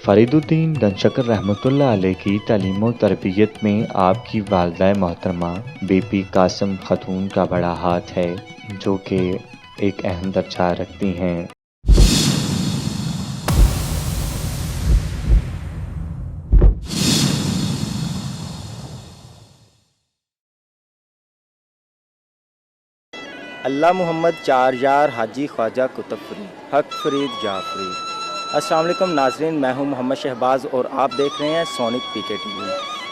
فرید الدین گنجشکر رحمۃ اللہ علیہ کی تعلیم و تربیت میں آپ کی والدہ محترمہ بی پی قاسم خاتون کا بڑا ہاتھ ہے، جو کہ ایک اہم درجہ رکھتی ہیں۔ اللہ محمد چار یار حاجی خواجہ کتب فرید حق فرید جعفری۔ السلام علیکم ناظرین، میں ہوں محمد شہباز اور آپ دیکھ رہے ہیں سونک پی کے ٹی وی۔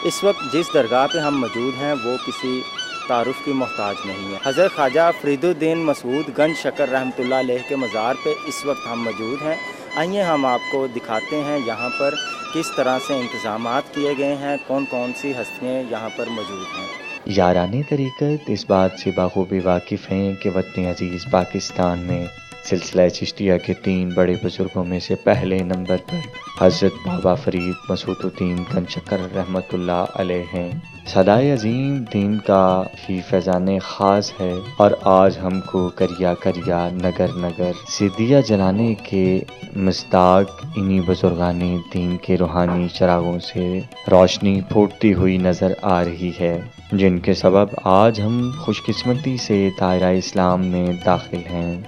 اس وقت جس درگاہ پہ ہم موجود ہیں وہ کسی تعارف کی محتاج نہیں ہے۔ حضرت خواجہ فرید الدین مسعود گنجشکر رحمۃ اللہ علیہ کے مزار پہ اس وقت ہم موجود ہیں۔ آئیے ہم آپ کو دکھاتے ہیں یہاں پر کس طرح سے انتظامات کیے گئے ہیں، کون کون سی ہستیاں یہاں پر موجود ہیں۔ یاران طریقت اس بات سے بخوبی واقف ہیں کہ وطن عزیز پاکستان میں سلسلہ چشتیہ کے 3 بڑے بزرگوں میں سے پہلے نمبر پر حضرت بابا فرید مسعود الدین گنجشکر رحمۃ اللہ علیہ ہیں۔ صدائے عظیم دین کا ہی فیضان خاص ہے، اور آج ہم کو کریا کریا نگر نگر سے دیا جلانے کے مصداق انہی بزرگان دین کے روحانی چراغوں سے روشنی پھوٹتی ہوئی نظر آ رہی ہے، جن کے سبب آج ہم خوش قسمتی سے دائرہ اسلام میں داخل ہیں۔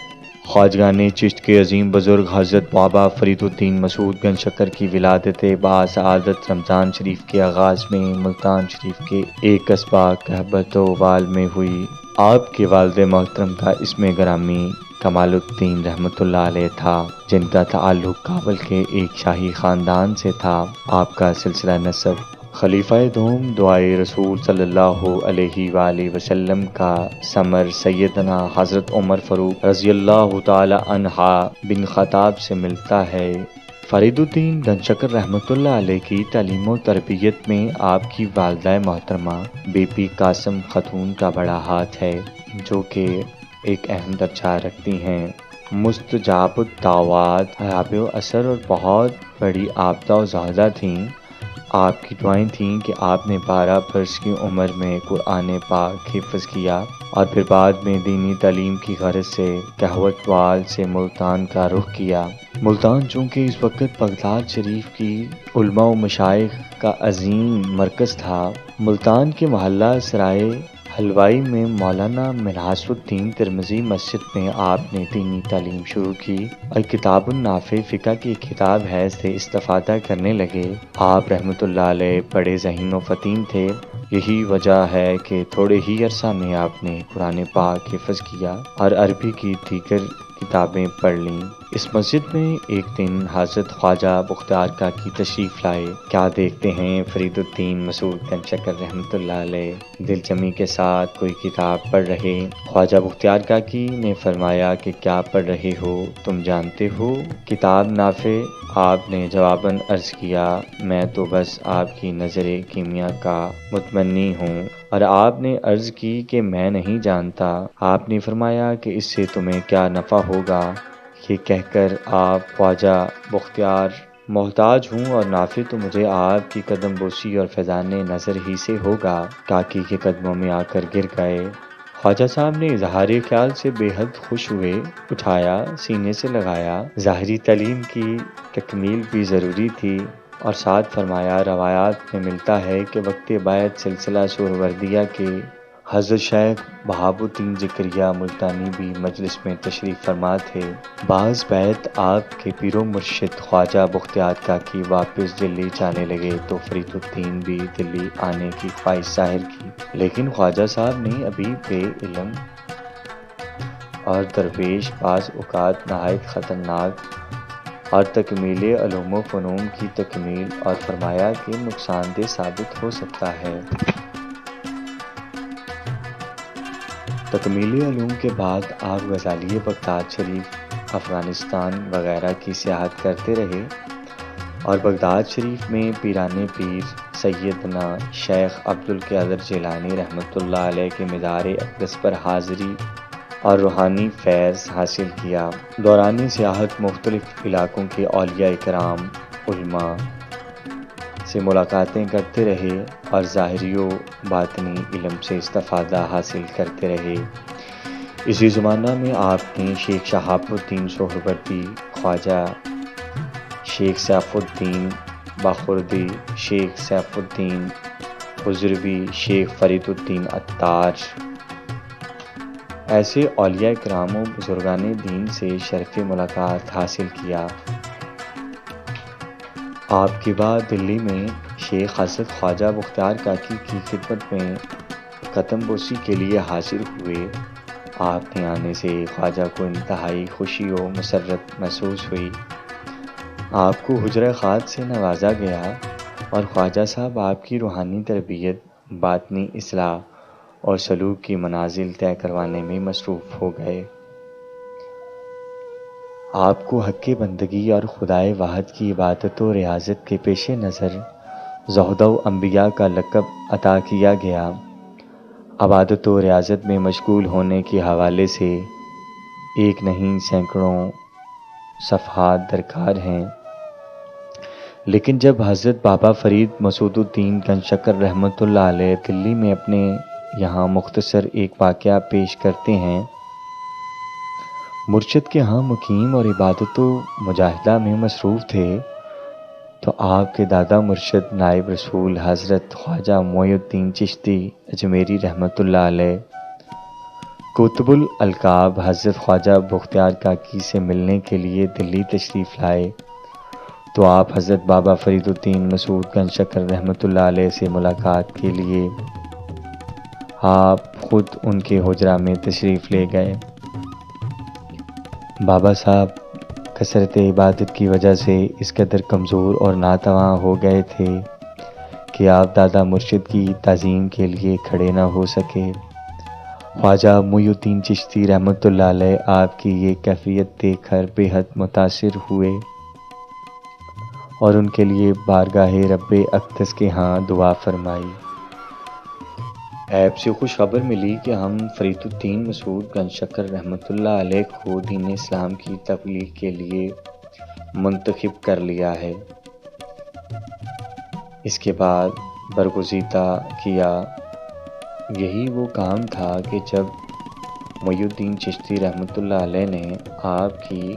خواجگان چشت کے عظیم بزرگ حضرت بابا فرید الدین مسعود گنجشکر کی ولادت باسعادت رمضان شریف کے آغاز میں ملتان شریف کے ایک قصبہ کہبتوال میں ہوئی۔ آپ کے والد محترم کا اسم گرامی کمال الدین رحمۃ اللہ علیہ تھا، جن کا تعلق کابل کے ایک شاہی خاندان سے تھا۔ آپ کا سلسلہ نسب خلیفہ دوم دعائے رسول صلی اللہ علیہ وآلہ وسلم کا ثمر سیدنا حضرت عمر فاروق رضی اللہ تعالی عنہ بن خطاب سے ملتا ہے۔ فرید الدین گنجشکر رحمۃ اللہ علیہ کی تعلیم و تربیت میں آپ کی والدہ محترمہ بی پی قاسم خاتون کا بڑا ہاتھ ہے، جو کہ ایک اہم درجہ رکھتی ہیں۔ مستجاب الدعوات، حیاب اثر اور بہت بڑی عابدہ و زاہدہ تھیں۔ آپ کی دعائیں تھیں کہ آپ نے 12 برس کی عمر میں قرآن پاک حفظ کیا، اور پھر بعد میں دینی تعلیم کی غرض سے کہوتوال سے ملتان کا رخ کیا۔ ملتان چونکہ اس وقت بغداد شریف کی علماء و مشائخ کا عظیم مرکز تھا، ملتان کے محلہ سرائے حلوائی میں مولانا منحاس الدین ترمذی مسجد میں آپ نے دینی تعلیم شروع کی، اور کتاب النافع فقہ کی کتاب ہے سے استفادہ کرنے لگے۔ آپ رحمۃ اللہ علیہ بڑے ذہین و فطین تھے، یہی وجہ ہے کہ تھوڑے ہی عرصہ میں آپ نے قرآن پاک حفظ کیا اور عربی کی دیگر کتابیں پڑھ لیں۔ اس مسجد میں ایک دن حضرت خواجہ بختیار کاکی تشریف لائے۔ کیا دیکھتے ہیں فرید الدین مسعود گنجشکر رحمۃ اللہ علیہ دل جمی کے ساتھ کوئی کتاب پڑھ رہے۔ خواجہ بختیار کاکی نے فرمایا کہ کیا پڑھ رہے ہو، تم جانتے ہو؟ کتاب نافع۔ آپ نے جواباً عرض کیا، میں تو بس آپ کی نظر کیمیا کا متمنی ہوں۔ اور آپ نے عرض کی کہ میں نہیں جانتا۔ آپ نے فرمایا کہ اس سے تمہیں کیا نفع ہوگا؟ یہ کہہ کر آپ خواجہ بختیار، محتاج ہوں اور نافع تو مجھے آپ کی قدم بوسی اور فیضان نظر ہی سے ہوگا، کاکی کے قدموں میں آ کر گر گئے۔ خواجہ صاحب نے اظہار خیال سے بے حد خوش ہوئے، اٹھایا، سینے سے لگایا۔ ظاہری تعلیم کی تکمیل بھی ضروری تھی، اور ساتھ فرمایا، روایات میں ملتا ہے کہ وقت بیعت سلسلہ سہروردیہ کے حضرت شیخ بہاء الدین ذکریہ ملتانی بھی مجلس میں تشریف فرما تھے۔ بعد بیعت آپ کے پیر و مرشد خواجہ بختیار کاکی واپس دلی جانے لگے تو فرید الدین بھی دلی آنے کی خواہش ظاہر کی، لیکن خواجہ صاحب نے ابھی بے علم اور درویش، بعض اوقات نہایت خطرناک اور تکمیل علوم و فنون کی تکمیل، اور فرمایا کہ نقصان دہ ثابت ہو سکتا ہے۔ تکمیل علوم کے بعد آپ غزالیہ بغداد شریف، افغانستان وغیرہ کی سیاحت کرتے رہے، اور بغداد شریف میں پیران پیر سیدنا شیخ عبدالقادر جیلانی رحمۃ اللہ علیہ کے مزار اقدس پر حاضری اور روحانی فیض حاصل کیا۔ دوران سیاحت مختلف علاقوں کے اولیاء کرام، علماء سے ملاقاتیں کرتے رہے اور ظاہری و باطنی علم سے استفادہ حاصل کرتے رہے۔ اسی زمانہ میں آپ نے شیخ شہاب الدین سہروردی، خواجہ شیخ سیف الدین باخردی، شیخ سیف الدین حضروی، شیخ فرید الدین عطار، ایسے اولیاء کرام و بزرگان دین سے شرف ملاقات حاصل کیا۔ آپ کے بعد دلی میں شیخ حضرت خواجہ بختیار کاکی کی خدمت میں قدم بوسی کے لیے حاضر ہوئے۔ آپ کے آنے سے خواجہ کو انتہائی خوشی و مسرت محسوس ہوئی۔ آپ کو حجرہ خاص سے نوازا گیا اور خواجہ صاحب آپ کی روحانی تربیت، باطنی اصلاح اور سلوک کی منازل طے کروانے میں مصروف ہو گئے۔ آپ کو حق بندگی اور خدائے واحد کی عبادت و ریاضت کے پیش نظر زہد و انبیاء کا لقب عطا کیا گیا۔ عبادت و ریاضت میں مشغول ہونے کے حوالے سے ایک نہیں سینکڑوں صفحات درکار ہیں، لیکن جب حضرت بابا فرید مسعود الدین گنج شکر رحمۃ اللہ علیہ دلی میں اپنے یہاں مختصر ایک واقعہ پیش کرتے ہیں۔ مرشد کے ہاں مقیم اور عبادت و مجاہدہ میں مصروف تھے تو آپ کے دادا مرشد نائب رسول حضرت خواجہ معین الدین چشتی اجمیری رحمۃ اللہ علیہ قطب الالقاب حضرت خواجہ بختیار کاکی سے ملنے کے لیے دلی تشریف لائے تو آپ حضرت بابا فرید الدین مسعود گنج شکر رحمۃ اللہ علیہ سے ملاقات کے لیے آپ خود ان کے حجرہ میں تشریف لے گئے۔ بابا صاحب کثرت عبادت کی وجہ سے اس قدر کمزور اور ناتواں ہو گئے تھے کہ آپ دادا مرشد کی تعظیم کے لیے کھڑے نہ ہو سکے۔ خواجہ معین الدین چشتی رحمۃ اللہ علیہ آپ کی یہ کیفیت دیکھ کر بے حد متاثر ہوئے اور ان کے لیے بارگاہ رب اقدس کے ہاں دعا فرمائی۔ ایب سے خوش خبر ملی کہ ہم فرید الدین مسعود گنج شکر رحمۃ اللہ علیہ کو دین اسلام کی تبلیغ کے لیے منتخب کر لیا ہے۔ اس کے بعد برگزیدہ کیا۔ یہی وہ کام تھا کہ جب معین الدین چشتی رحمۃ اللہ علیہ نے آپ کی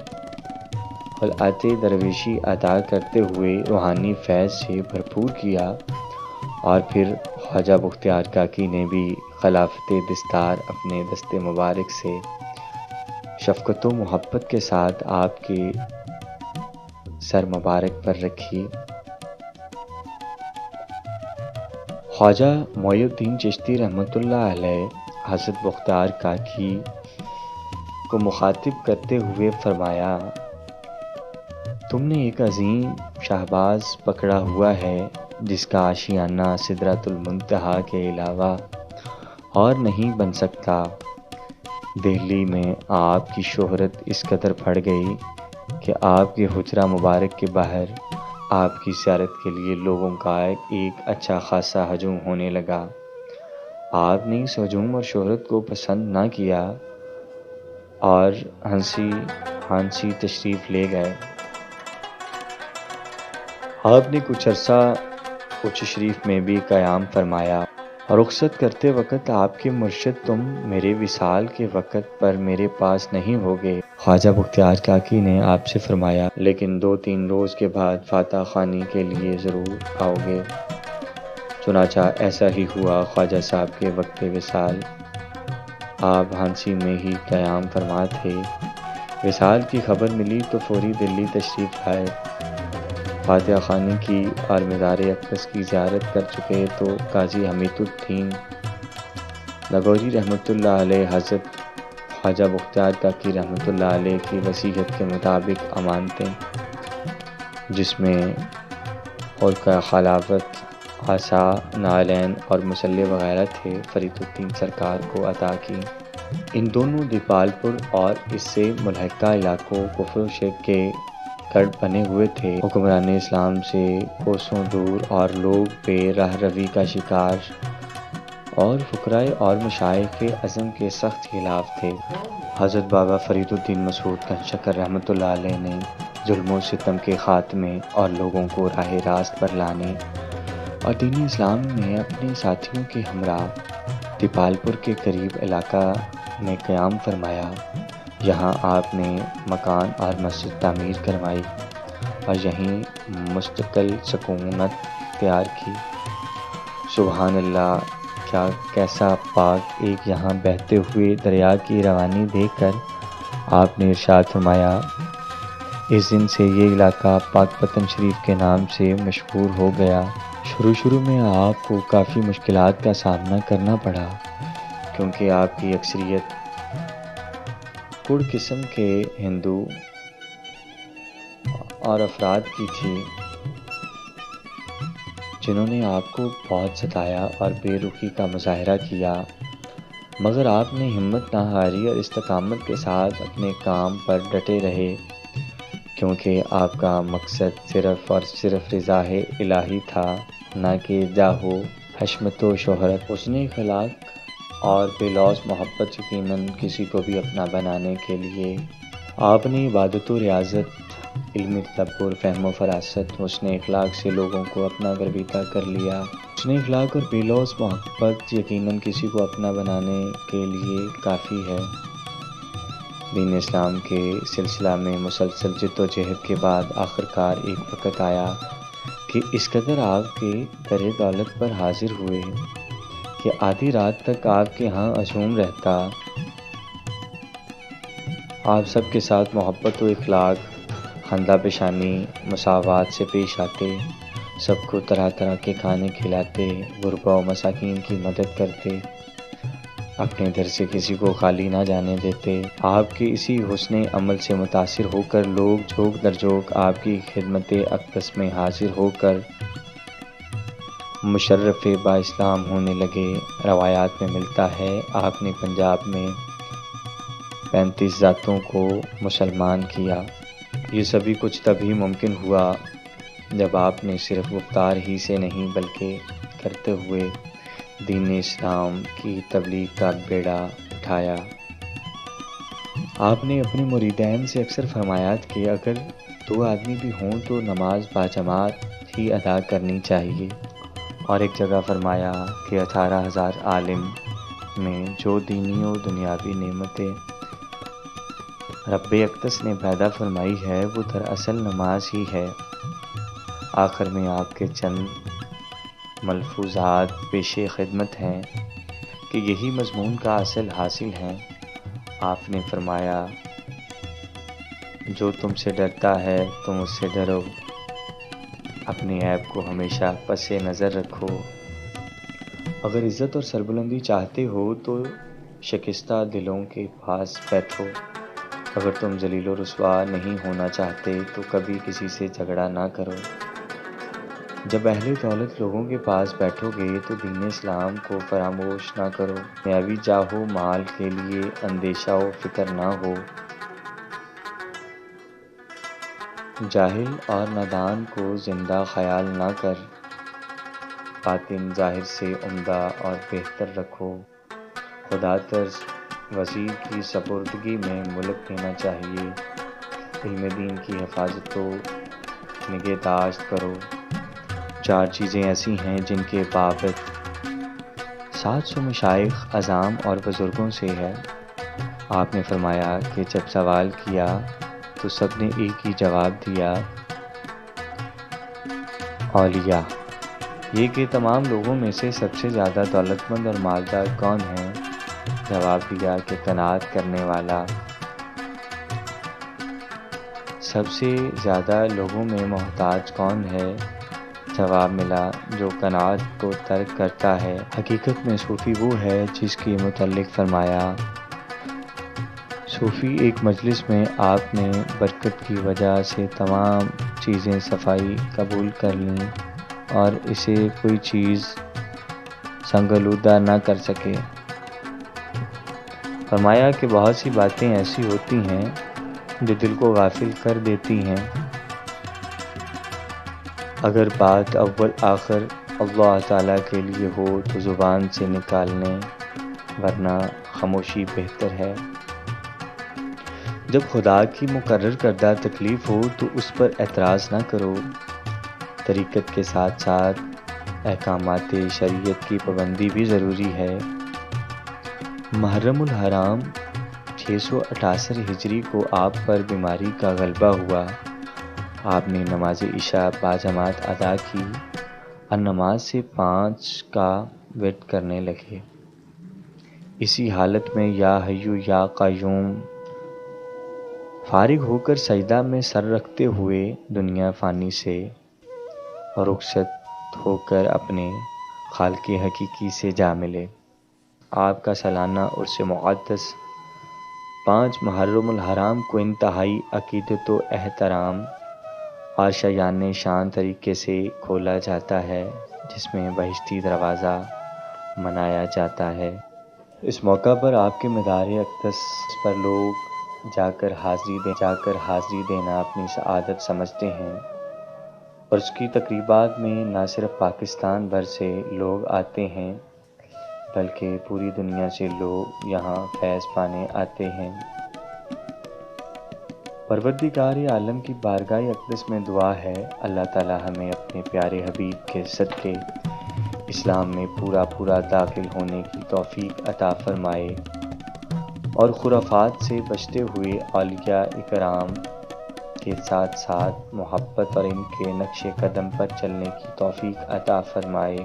خلعت درویشی ادا کرتے ہوئے روحانی فیض سے بھرپور کیا، اور پھر خواجہ بختیار کاکی نے بھی خلافت دستار اپنے دست مبارک سے شفقت و محبت کے ساتھ آپ کے سر مبارک پر رکھی۔ خواجہ معین الدین چشتی رحمۃ اللہ علیہ حضرت بختیار کاکی کو مخاطب کرتے ہوئے فرمایا، تم نے ایک عظیم شہباز پکڑا ہوا ہے جس کا آشیانہ سدرۃ المنتہا کے علاوہ اور نہیں بن سکتا۔ دہلی میں آپ کی شہرت اس قدر بڑھ گئی کہ آپ کے حجرہ مبارک کے باہر آپ کی زیارت کے لیے لوگوں کا ایک اچھا خاصا ہجوم ہونے لگا۔ آپ نے اس ہجوم اور شہرت کو پسند نہ کیا اور ہنسی تشریف لے گئے۔ آپ نے کچھ عرصہ کچھ شریف میں بھی قیام فرمایا اور رخصت کرتے وقت آپ کے مرشد، تم میرے وصال کے وقت پر میرے پاس نہیں ہوگے۔ خواجہ بختیار کاکی نے آپ سے فرمایا، لیکن 2-3 روز کے بعد فاتح خوانی کے لیے ضرور آؤ گے۔ چنانچہ ایسا ہی ہوا۔ خواجہ صاحب کے وقت وصال آپ ہانسی میں ہی قیام فرما تھے۔ وصال کی خبر ملی تو فوری دلی تشریف لائے۔ فاتح خوانی کی اور مزار اقدس کی زیارت کر چکے تو قاضی حمید الدین لاہوری رحمۃ اللہ علیہ حضرت خواجہ بختیار کاکی رحمۃ اللہ علیہ کی وصیت کے مطابق امانتیں، جس میں خلقہ خلافت، عصا، نالین اور مسلح وغیرہ تھے، فرید الدین سرکار کو عطا کی۔ ان دونوں دیپالپور اور اس سے ملحقہ علاقوں کفر و شرک کے گڑھ بنے ہوئے تھے۔ حکمران اسلام سے کوسوں دور اور لوگ بے راہ روی کا شکار اور فقراء اور مشائخ کے عزم کے سخت خلاف تھے۔ حضرت بابا فرید الدین مسعود گنج شکر رحمۃ اللہ علیہ نے ظلم و ستم کے خاتمے اور لوگوں کو راہ راست پر لانے اور دین اسلام میں اپنے ساتھیوں کے ہمراہ دیپالپور کے قریب علاقہ میں قیام فرمایا۔ یہاں آپ نے مکان اور مسجد تعمیر کروائی اور یہیں مستقل سکونت اختیار کی۔ سبحان اللہ، کیسا پاک! ایک یہاں بہتے ہوئے دریا کی روانی دیکھ کر آپ نے ارشاد فرمایا، اس دن سے یہ علاقہ پاک پتن شریف کے نام سے مشہور ہو گیا۔ شروع میں آپ کو کافی مشکلات کا سامنا کرنا پڑا، کیونکہ آپ کی اکثریت کڑ قسم کے ہندو اور افراد کی تھی، جنہوں نے آپ کو بہت ستایا اور بے رخی کا مظاہرہ کیا، مگر آپ نے ہمت نہ ہاری اور استقامت کے ساتھ اپنے کام پر ڈٹے رہے، کیونکہ آپ کا مقصد صرف اور صرف رضا الہی تھا، نہ کہ جاہ و حشمت و شہرت۔ حسن اخلاق اور بے لوث محبت یقیناً کسی کو بھی اپنا بنانے کے لیے آپ نے عبادت و ریاضت، علمی تدبر، فہم و فراست، حسن اخلاق سے لوگوں کو اپنا گرویدہ کر لیا۔ حسن اخلاق اور بے لوث محبت یقیناً کسی کو اپنا بنانے کے لیے کافی ہے۔ دین اسلام کے سلسلہ میں مسلسل جد و جہد کے بعد آخرکار ایک وقت آیا کہ اس قدر آپ کے در دولت پر حاضر ہوئے کہ آدھی رات تک آپ کے ہاں ہجوم رہتا۔ آپ سب کے ساتھ محبت و اخلاق، خندہ پیشانی، مساوات سے پیش آتے، سب کو طرح طرح کے کھانے کھلاتے، غربا و مساکین کی مدد کرتے، اپنے در سے کسی کو خالی نہ جانے دیتے۔ آپ کے اسی حسن عمل سے متاثر ہو کر لوگ جھوک در جھوک آپ کی خدمت اقدس میں حاضر ہو کر مشرف با اسلام ہونے لگے۔ روایات میں ملتا ہے آپ نے پنجاب میں 35 ذاتوں کو مسلمان کیا۔ یہ سبھی کچھ تبھی ممکن ہوا جب آپ نے صرف گفتار ہی سے نہیں بلکہ کرتے ہوئے دین اسلام کی تبلیغ کا بیڑا اٹھایا۔ آپ نے اپنے مریدین سے اکثر فرمایا کہ اگر 2 آدمی بھی ہوں تو نماز باجماعت ہی ادا کرنی چاہیے، اور ایک جگہ فرمایا کہ 18,000 عالم میں جو دینی و دنیاوی نعمتیں رب اقدس نے پیدا فرمائی ہے وہ دراصل نماز ہی ہے۔ آخر میں آپ کے چند ملفوظات پیش خدمت ہیں کہ یہی مضمون کا اصل حاصل ہے۔ آپ نے فرمایا، جو تم سے ڈرتا ہے تم اس سے ڈرو، اپنے عیب کو ہمیشہ پس نظر رکھو۔ اگر عزت اور سربلندی چاہتے ہو تو شکستہ دلوں کے پاس بیٹھو، اگر تم ذلیل و رسوا نہیں ہونا چاہتے تو کبھی کسی سے جھگڑا نہ کرو۔ جب اہل دولت لوگوں کے پاس بیٹھو گے تو دین اسلام کو فراموش نہ کرو۔ دنیاوی جاہ و مال کے لیے اندیشہ و فکر نہ ہو۔ جاہل اور نادان کو زندہ خیال نہ کر، باطن ظاہر سے عمدہ اور بہتر رکھو۔ خدا طرز وزیر کی سپردگی میں ملک دینا چاہیے۔ علم دین کی حفاظت و نگہداشت کرو۔ 4 چیزیں ایسی ہیں جن کے بابت 700 مشائخ اعظام اور بزرگوں سے ہے۔ آپ نے فرمایا کہ جب سوال کیا تو سب نے ایک ہی جواب دیا، اولیاء۔ یہ کہ تمام لوگوں میں سے سب سے زیادہ دولت مند اور مالدار کون ہے؟ جواب دیا کہ قناعت کرنے والا۔ سب سے زیادہ لوگوں میں محتاج کون ہے؟ جواب ملا، جو قناعت کو ترک کرتا ہے۔ حقیقت میں صوفی وہ ہے جس کے متعلق فرمایا، صوفی ایک مجلس میں آپ نے برکت کی وجہ سے تمام چیزیں صفائی قبول کر لیں اور اسے کوئی چیز سنگلودہ نہ کر سکے۔ فرمایا کہ بہت سی باتیں ایسی ہوتی ہیں جو دل کو غافل کر دیتی ہیں، اگر بات اول آخر اللہ تعالیٰ کے لیے ہو تو زبان سے نکالنے، ورنہ خاموشی بہتر ہے۔ جب خدا کی مقرر کردہ تکلیف ہو تو اس پر اعتراض نہ کرو۔ طریقت کے ساتھ ساتھ احکامات شریعت کی پابندی بھی ضروری ہے۔ محرم الحرام 668 ہجری کو آپ پر بیماری کا غلبہ ہوا آپ نے نماز عشاء باجماعت ادا کی اور نماز سے 5 کا ورد کرنے لگے۔ اسی حالت میں یا حیو یا قیوم فارغ ہو کر سجدہ میں سر رکھتے ہوئے دنیا فانی سے رخصت ہو کر اپنے خالق حقیقی سے جا ملے۔ آپ کا سالانہ عرس مقدس 5 محرم الحرام کو انتہائی عقیدت و احترام اور شایان شان طریقے سے کھولا جاتا ہے، جس میں بہشتی دروازہ منایا جاتا ہے۔ اس موقع پر آپ کے مدار اقدس پر لوگ جا کر حاضری دینا اپنی سعادت سمجھتے ہیں، اور اس کی تقریبات میں نہ صرف پاکستان بھر سے لوگ آتے ہیں بلکہ پوری دنیا سے لوگ یہاں فیض پانے آتے ہیں۔ پروردگار عالم کی بارگاہ اقدس میں دعا ہے، اللہ تعالی ہمیں اپنے پیارے حبیب کے صدقے اسلام میں پورا داخل ہونے کی توفیق عطا فرمائے، اور خرافات سے بچتے ہوئے اولیاء اکرام کے ساتھ ساتھ محبت اور ان کے نقش قدم پر چلنے کی توفیق عطا فرمائے۔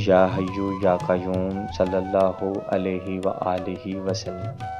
یا حیو یا قیوم صلی اللہ علیہ وآلہ وسلم۔